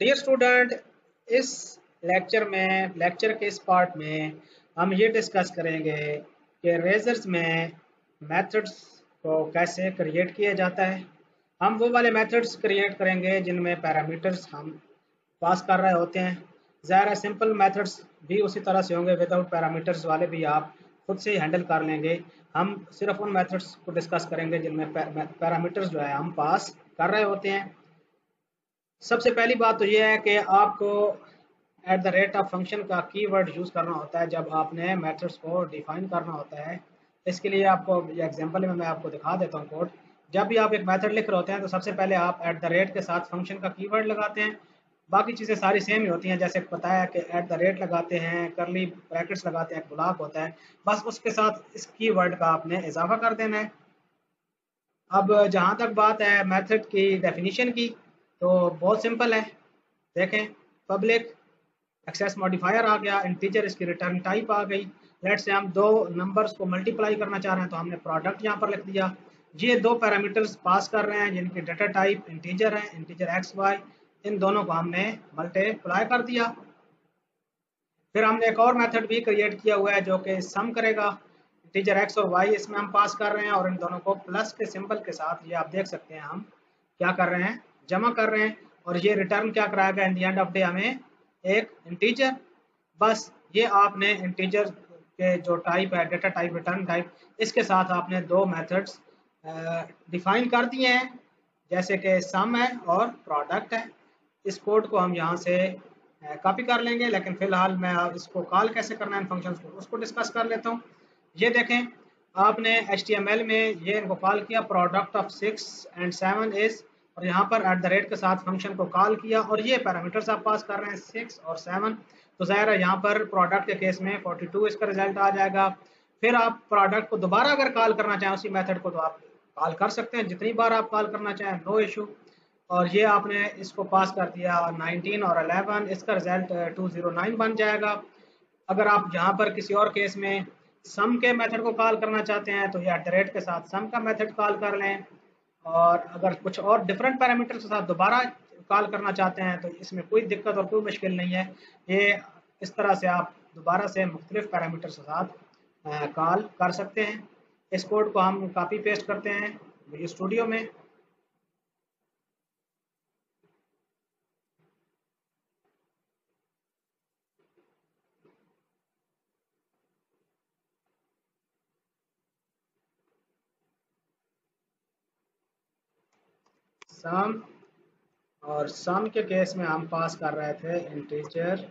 Dear student, इस lecture के इस पार्ट में हम ये डिस्कस करेंगे कि रेजर्स में मेथड्स को कैसे क्रिएट किया जाता है। हम वो वाले मेथड्स क्रिएट करेंगे जिनमें पैरामीटर्स हम पास कर रहे होते हैं। ज़ाहिर सिंपल मेथड्स भी उसी तरह से होंगे, विदाउट पैरामीटर्स वाले भी आप खुद से ही हैंडल कर लेंगे। हम सिर्फ उन मेथड्स को डिस्कस करेंगे जिनमें पैरामीटर्स जो है हम पास कर रहे होते हैं। सबसे पहली बात तो ये है कि आपको at the rate of function का कीवर्ड यूज़ करना होता है जब आपने मेथड्स को डिफाइन करना होता है। इसके लिए आपको एग्जांपल में मैं आपको दिखा देता हूँ कोड। जब भी आप एक मेथड लिख रहे होते हैं तो सबसे पहले आप एट द रेट के साथ फंक्शन का कीवर्ड लगाते हैं। बाकी चीज़ें सारी सेम ही होती हैं, जैसे बताया कि एट द रेट लगाते हैं, करली ब्रैकेट्स लगाते हैं, ब्लॉक होता है, बस उसके साथ इस कीवर्ड का आपने इजाफा कर देना है। अब जहाँ तक बात है मेथड की डेफिनेशन की, तो बहुत सिंपल है। देखें, पब्लिक एक्सेस मॉडिफायर आ गया, इंटीजर इसकी रिटर्न टाइप आ गई। लेट से हम दो नंबर्स को मल्टीप्लाई करना चाह रहे हैं तो हमने प्रोडक्ट यहाँ पर लिख दिया। ये दो पैरामीटर्स पास कर रहे हैं जिनकी डाटा टाइप इंटीजर है, इंटीजर एक्स वाई, इन दोनों को हमने मल्टीप्लाई कर दिया। फिर हमने एक और मेथड भी क्रिएट किया हुआ है जो कि सम करेगा। इंटीजर एक्स और वाई इसमें हम पास कर रहे हैं और इन दोनों को प्लस के सिंबल के साथ, ये आप देख सकते हैं, हम क्या कर रहे हैं, जमा कर रहे हैं। और ये रिटर्न क्या कराएगा in the end of day, हमें एक इंटीजर। बस ये आपने इंटीजर के जो टाइप है, डाटा टाइप, रिटर्न टाइप, इसके साथ आपने दो मेथड्स डिफाइन कर दिए हैं, जैसे कि सम है और प्रोडक्ट है। इस कोड को हम यहाँ से कॉपी कर लेंगे, लेकिन फिलहाल मैं इसको कॉल कैसे करना है इन फंक्शंस को उसको डिस्कस कर लेता हूँ। ये देखें, आपने HTML में ये इनको कॉल किया, प्रोडक्ट ऑफ 6 and 7 इज, और यहाँ पर एट द रेट के साथ फंक्शन को कॉल किया और ये पैरामीटर्स आप पास कर रहे हैं 6 और 7। तो ज़ाहिर है यहाँ पर प्रोडक्ट के केस में 42 इसका रिजल्ट आ जाएगा। फिर आप प्रोडक्ट को दोबारा अगर कॉल करना चाहें उसी मेथड को, तो आप कॉल कर सकते हैं जितनी बार आप कॉल करना चाहें, नो इशू। और ये आपने इसको पास कर दिया 19 और 11, इसका रिजल्ट 209 बन जाएगा। अगर आप यहाँ पर किसी और केस में सम के मेथड को कॉल करना चाहते हैं तो ये एट द रेट के साथ सम का मेथड कॉल कर लें। और अगर कुछ और डिफरेंट पैरामीटर के साथ दोबारा कॉल करना चाहते हैं तो इसमें कोई दिक्कत और कोई मुश्किल नहीं है। ये इस तरह से आप दोबारा से मुख्तलिफ पैरामीटर के साथ कॉल कर सकते हैं। इस कोड को हम कॉपी पेस्ट करते हैं विजुअल स्टूडियो में। सम, और सम के केस में हम पास कर रहे थे इंटीजर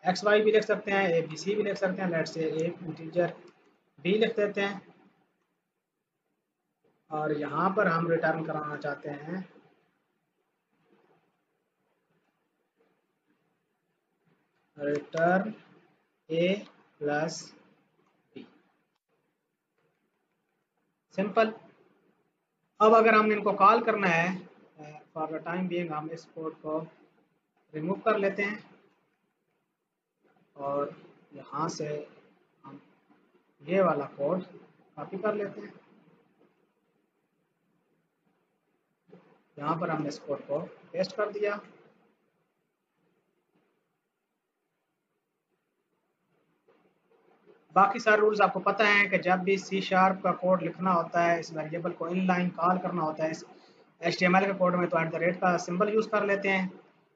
एक्स वाई भी लिख सकते हैं, ए बी सी भी लिख सकते हैं। लेट से एक इंटीजर बी लिख देते हैं और यहाँ पर हम रिटर्न कराना चाहते हैं रिटर्न ए प्लस बी। सिंपल। अब अगर हमने इनको कॉल करना है, फॉर द टाइम बीइंग हम इस कोड को रिमूव कर लेते हैं और यहाँ से हम ये वाला कोड कॉपी कर लेते हैं। यहाँ पर हमने इस कोड को पेस्ट कर दिया। बाकी सारे रूल्स आपको पता है कि जब भी C# का कोड लिखना होता है, इस वेरिएबल को इनलाइन कॉल करना होता है इस HTML के कोड में, तो एट द रेट का सिंबल यूज़ कर लेते हैं।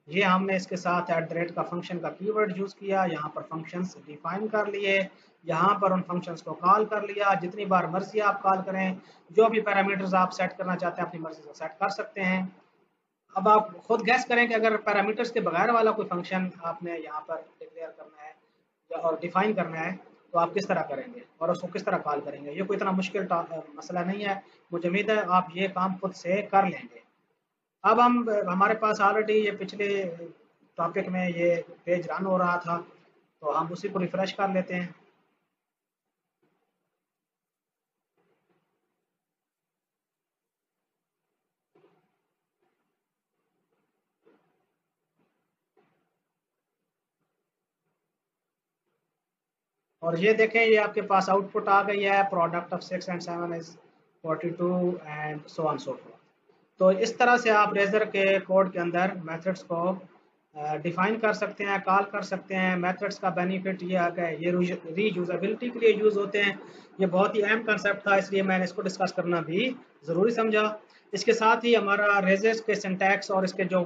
ये हमने इसके साथ एट द रेट का फंक्शन का कीवर्ड यूज़ किया, यहाँ पर फंक्शंस डिफाइन कर लिए, यहाँ पर उन फंक्शंस को कॉल कर लिया। जितनी बार मर्जी आप कॉल करें, जो भी पैरामीटर्स आप सेट करना चाहते हैं अपनी मर्जी से सेट कर सकते हैं। अब आप खुद गैस करें कि अगर पैरामीटर्स के बगैर वाला कोई फंक्शन आपने यहाँ पर डिक्लेयर करना है और डिफाइन करना है तो आप किस तरह करेंगे और उसको किस तरह कॉल करेंगे। ये कोई इतना मुश्किल मसला नहीं है, मुझे उम्मीद है आप ये काम खुद से कर लेंगे। अब हमारे पास ऑलरेडी ये पिछले टॉपिक में ये पेज रन हो रहा था, तो हम उसी को रिफ्रेश कर लेते हैं। और ये देखें, ये आपके पास आउटपुट आ गई है, product of 6 and 7 is 42 and so on so fourth. तो इस तरह से आप रेजर के कोड के अंदर मेथड्स को डिफाइन कर सकते हैं, कॉल कर सकते हैं। मेथड्स का बेनिफिट ये आ गया, ये रीयूजेबिलिटी के लिए यूज़ होते हैं। ये बहुत ही अहम कंसेप्ट था, इसलिए मैंने इसको डिस्कस करना भी ज़रूरी समझा। इसके साथ ही हमारा रेजर्स के सिंटैक्स और इसके जो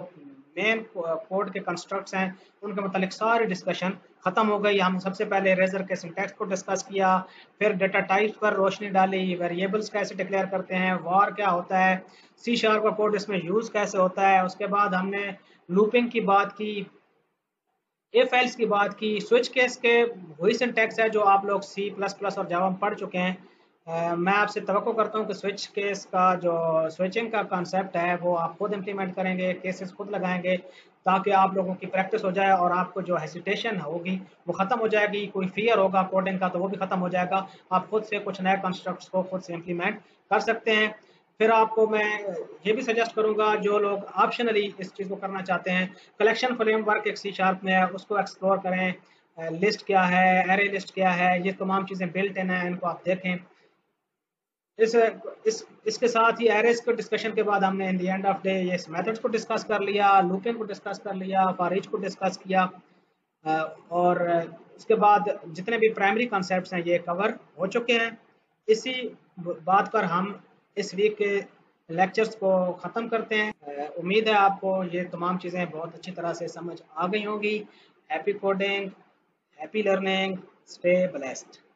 मेन कोड के कंस्ट्रक्ट्स हैं उनके मतलब सारी डिस्कशन ख़त्म हो गई। हम सबसे पहले रेजर के सिंटैक्स को डिस्कस किया, फिर डेटा टाइप्स पर रोशनी डाली, वेरिएबल्स कैसे डिक्लेयर करते हैं, वार क्या होता है, सी शार्प का कोड इसमें यूज़ कैसे होता है। उसके बाद हमने लूपिंग की बात की, इफ एल्स की बात की, स्विच केस के वही सिंटैक्स है जो आप लोग सी प्लस प्लस और जावा में पढ़ चुके हैं। मैं आपसे तवक्को करता हूँ कि स्विच केस का जो स्विचिंग का कॉन्सेप्ट है वो आप खुद इम्प्लीमेंट करेंगे, केसेस खुद लगाएंगे, ताकि आप लोगों की प्रैक्टिस हो जाए और आपको जो हेसिटेशन होगी वो ख़त्म हो जाएगी। कोई फियर होगा कोडिंग का तो वो भी ख़त्म हो जाएगा। आप खुद से कुछ नए कंस्ट्रक्ट्स को खुद से इम्प्लीमेंट कर सकते हैं। फिर आपको मैं ये भी सजेस्ट करूंगा, जो लोग ऑप्शनली इस चीज़ को करना चाहते हैं, कलेक्शन फ्रेमवर्क एक सी शार्प में है, उसको एक्सप्लोर करें। लिस्ट क्या है, एरे लिस्ट क्या है, ये तमाम चीज़ें बिल्ट इन है, इनको आप देखें। इस इसके साथ ही एरेस को डिस्कशन के बाद हमने in the end of day ये मेथड्स को डिस्कस कर लिया, लूपिंग को डिस्कस कर लिया, फॉर ईच को डिस्कस किया। और इसके बाद जितने भी प्राइमरी कॉन्सेप्ट्स हैं ये कवर हो चुके हैं। इसी बात पर हम इस वीक के लेक्चर्स को ख़त्म करते हैं। उम्मीद है आपको ये तमाम चीज़ें बहुत अच्छी तरह से समझ आ गई होंगी। Happy coding, happy learning, stay blessed.